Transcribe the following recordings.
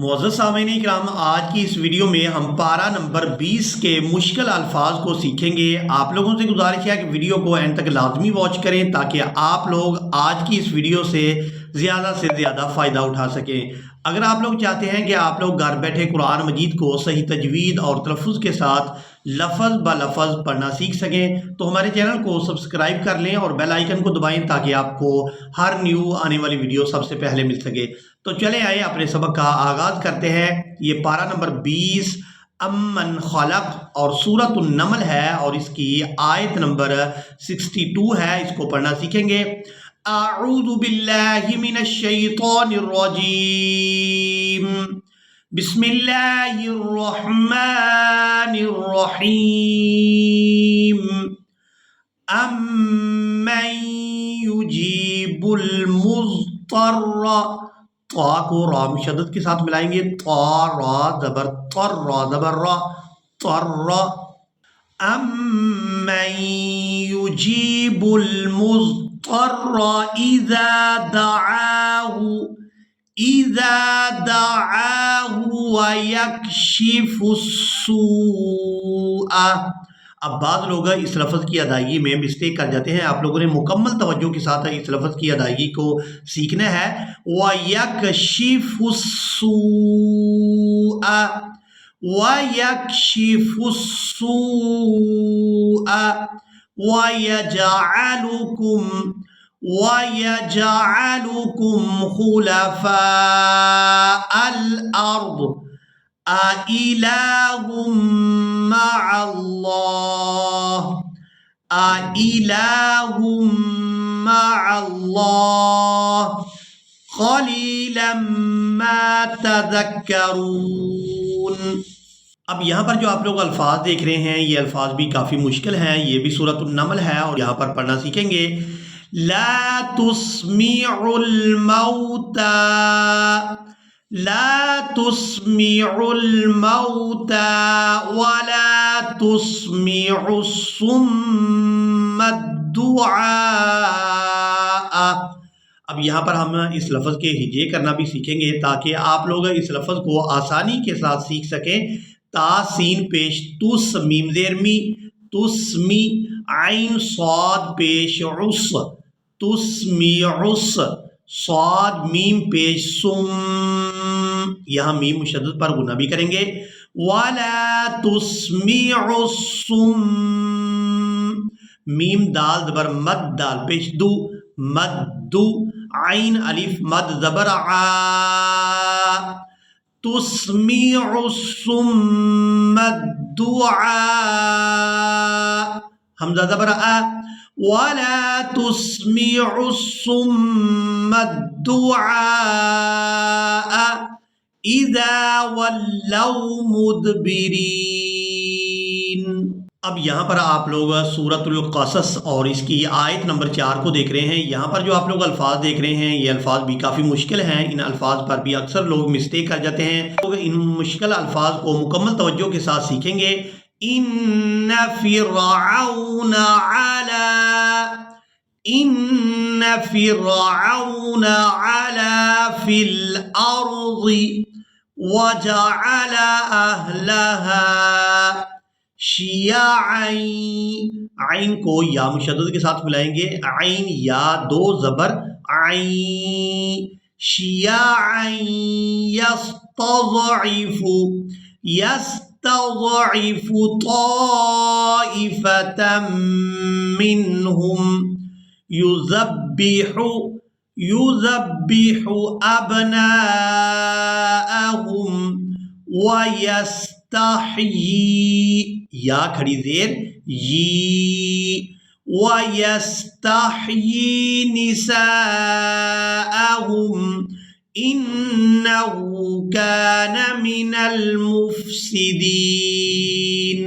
मुअज़्ज़ज़ सामीन इकराम, आज की इस वीडियो में हम पारा नंबर 20 के मुश्किल अल्फाज को सीखेंगे। आप लोगों से गुजारिश है कि वीडियो को एंड तक लाजमी वॉच करें ताकि आप लोग आज की इस वीडियो से ज़्यादा फ़ायदा उठा सकें। अगर आप लोग चाहते हैं कि आप लोग घर बैठे कुरान मजीद को सही तजवीद और तलफ़ुज़ के साथ लफ़ज़ ब लफ़ज़ पढ़ना सीख सकें तो हमारे चैनल को सब्सक्राइब कर लें और बेल आइकन को दबाएं ताकि आपको हर न्यू आने वाली वीडियो सबसे पहले मिल सके। तो चले आए अपने सबक का आगाज़ करते हैं। ये पारा नंबर 20 अम्मन खलक और सूरत नमल है और इसकी आयत नंबर 62 है। इसको पढ़ना सीखेंगे। अऊज़ु बिल्लाहि मिनश शैतानिर रजीम, बिस्मिल्लाहिर रहमानिर रहीम, अम्मन युजीबुल मुज़्तर्र, ता को रा में शद्दत के साथ मिलाएंगे, ता रा ज़बर रा, तर्र, अम्मन युजीबुल मुज़्तर्र इज़ा दआहु व यक्शिफुस्सूअ। अब बाद लोग इस लफ्ज़ की अदायगी में मिस्टेक कर जाते हैं। आप लोगों ने मुकम्मल तवज्जो के साथ इस लफ्ज़ की अदायगी को सीखना है। व यक्शिफुस्सूअ, व यक्शिफुस्सूअ, व यजअलुकुम खुलफाअल अर्द अइलाहुम मअल्लाह क़लीलन मा तज़क्करून। अब यहाँ पर जो आप लोग अल्फाज देख रहे हैं ये अल्फाज भी काफ़ी मुश्किल हैं। ये भी सूरत नमल है और यहाँ पर पढ़ना सीखेंगे। ला तुस्मिउल मौता, ला तुस्मिउल मौता वला तुस्मिउस सुम्मद दुआ। अब यहाँ पर हम इस लफ्ज़ के हिजे करना भी सीखेंगे ताकि आप लोग इस लफ्ज़ को आसानी के साथ सीख सकें। ता सीन पेश तुस, मीम ज़ेर मी, तुस्मी, आइन सौद पेश उस, तुस्मीउस, सौद मीम पेश सुम, यहाँ मीम मुशद्दद पर गुना भी करेंगे। वला तुस्मीउस सुम, मीम दाल ज़बर मद दाल पेश दू, मद्दू, आइन अलिफ मद ज़बर आ, तुस्मीउस सुम्मद दुआ, हमज़ा ज़बर आ, वला तुस्मीउस सुम्मद दुआ इज़ा वल्लौ मुदबिरीन। अब यहाँ पर आप लोग सूरतुल क़सस और इसकी आयत नंबर 4 को देख रहे हैं। यहाँ पर जो आप लोग अल्फाज देख रहे हैं ये अल्फाज भी काफ़ी मुश्किल हैं। इन अल्फाज पर भी अक्सर लोग मिस्टेक कर जाते हैं। लोग इन मुश्किल अल्फाज को मुकम्मल तवज्जो के साथ सीखेंगे। इन्न फ़िरऔन अला फ़िल अर्ज़ि वजअल अहलहा शियाअन, आइन को या मुशद्दद के साथ मिलाएंगे, आइन या दो ज़बर आइन, शियाअन यस्तज़इफु ताइफतम मिनहुम युज़ब्बिहु अबनाअहुम व यस्तहयी, या खड़ी ज़ेर यी, व यस्तहयी निसाअहुम इन्नहु कान मिनल मुफ़्सिदीन।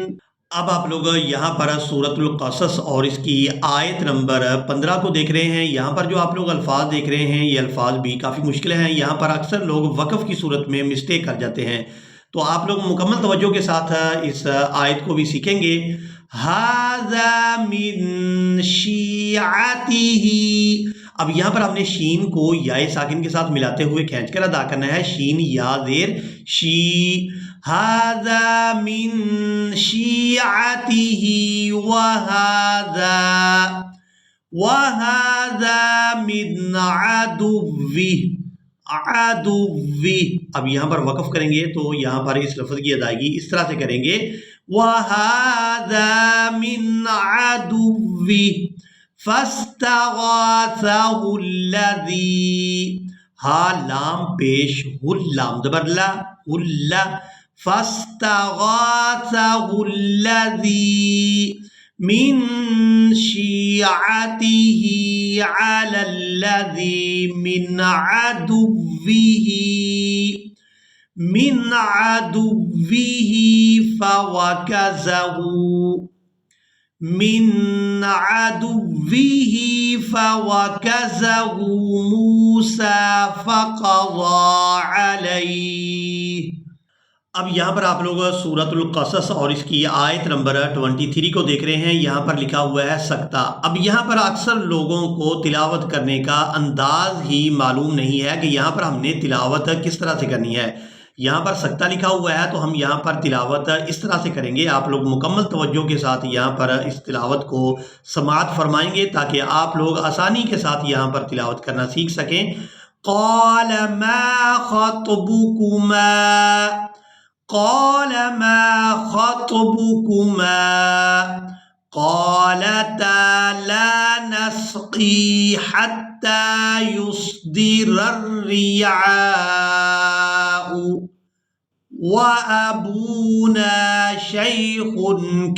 अब आप लोग यहाँ पर सूरतुल क़सस और इसकी आयत नंबर 15 को देख रहे हैं। यहाँ पर जो आप लोग अल्फाज देख रहे हैं ये अल्फाज भी काफ़ी मुश्किल हैं। यहाँ पर अक्सर लोग वक़फ़ की सूरत में मिस्टेक कर जाते हैं। तो आप लोग मुकम्मल तवज्जो के साथ इस आयत को भी सीखेंगे। हाज़ा मिन शियातिही, اب یہاں پر ہم نے شین کو یا ساکن کے ساتھ ملاتے ہوئے کھینچ کر ادا کرنا ہے. شین یا زیر شی. ھذا من شیعته وَهَذَا مِنْ عَدُوِّهِ. اب یہاں پر وقف کریں گے تو یہاں پر اس لفظ کی ادائیگی اس طرح سے کریں گے وَهَذَا مِنْ عَدُوِّهِ فَاسْتَغَاثَهُ الَّذِي. ہا لام پیش لام زبر لا فَاسْتَغَاثَهُ الَّذِي من شيعته على الذي من عدوه فوكزه موسى فقضى عليه. اب یہاں پر آپ لوگ سورۃ القصص اور اس کی آیت نمبر 23 کو دیکھ رہے ہیں. یہاں پر لکھا ہوا ہے سکتہ. اب یہاں پر اکثر لوگوں کو تلاوت کرنے کا انداز ہی معلوم نہیں ہے کہ یہاں پر ہم نے تلاوت کس طرح سے کرنی ہے. یہاں پر سکتہ لکھا ہوا ہے تو ہم یہاں پر تلاوت اس طرح سے کریں گے. آپ لوگ مکمل توجہ کے ساتھ یہاں پر اس تلاوت کو سماعت فرمائیں گے تاکہ آپ لوگ آسانی کے ساتھ یہاں پر تلاوت کرنا سیکھ سکیں. قال ما خطبكما قالتا لا نسقي حتى يصدر الرعاء وأبونا شيخ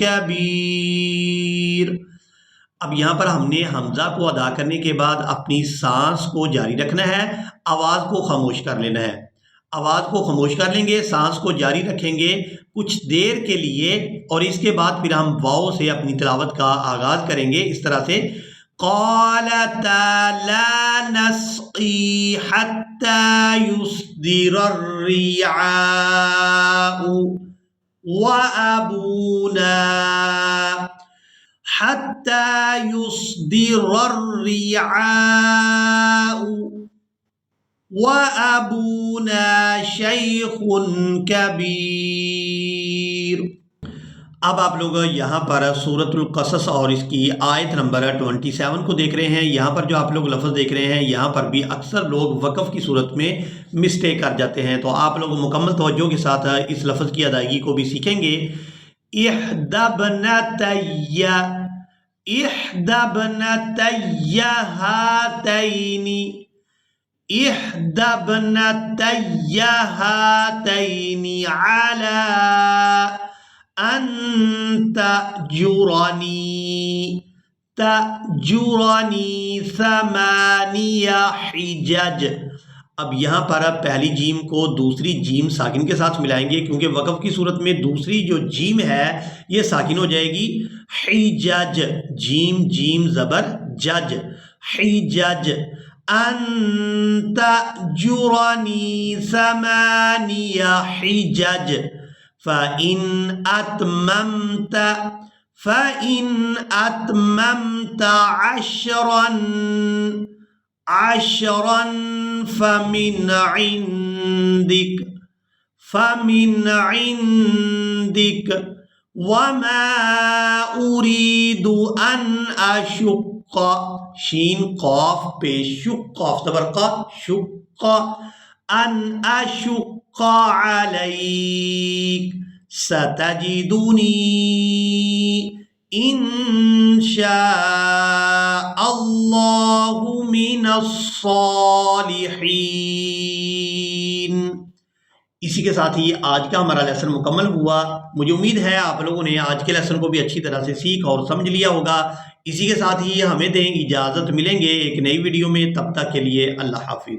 كبير. اب یہاں پر ہم نے حمزہ کو ادا کرنے کے بعد اپنی سانس کو جاری رکھنا ہے, آواز کو خاموش کر لینا ہے. آواز کو خاموش کر لیں گے, سانس کو جاری رکھیں گے کچھ دیر کے لیے اور اس کے بعد پھر ہم واو سے اپنی تلاوت کا آغاز کریں گے اس طرح سے قالتا لا نسقي حتى يصدر الرعاء وأبونا حتى يصدر الرعاء وَأَبُونَا شَيْخٌ كَبِيرٌ. اب آپ لوگ یہاں پر سورۃ القصص اور اس کی آیت نمبر 27 کو دیکھ رہے ہیں. یہاں پر جو آپ لوگ لفظ دیکھ رہے ہیں یہاں پر بھی اکثر لوگ وقف کی صورت میں مسٹیک کر جاتے ہیں, تو آپ لوگ مکمل توجہ کے ساتھ اس لفظ کی ادائیگی کو بھی سیکھیں گے. احدى ابنتي هاتين احدى ابنتي هاتين على أن تأجرني 8 حجج. اب یہاں پر پہلی جیم کو دوسری جیم ساکن کے ساتھ ملائیں گے کیونکہ وقف کی صورت میں دوسری جو جیم ہے یہ ساکن ہو جائے گی. حجج جیم جیم زبر جج حجج. أن تأجرني 8 حجج فإن أتممت 10 فمن عندك وما أريد أن أشق شین قاف پیش شق قاف تبرقہ شق ان اشق علیک ستجدنی ان شاء اللہ من الصالحین. اسی کے ساتھ ہی آج کا ہمارا لیسن مکمل ہوا. مجھے امید ہے آپ لوگوں نے آج کے لیسن کو بھی اچھی طرح سے سیکھ اور سمجھ لیا ہوگا. اسی کے ساتھ ہی ہمیں دیں اجازت, ملیں گے ایک نئی ویڈیو میں, تب تک کے لیے اللہ حافظ.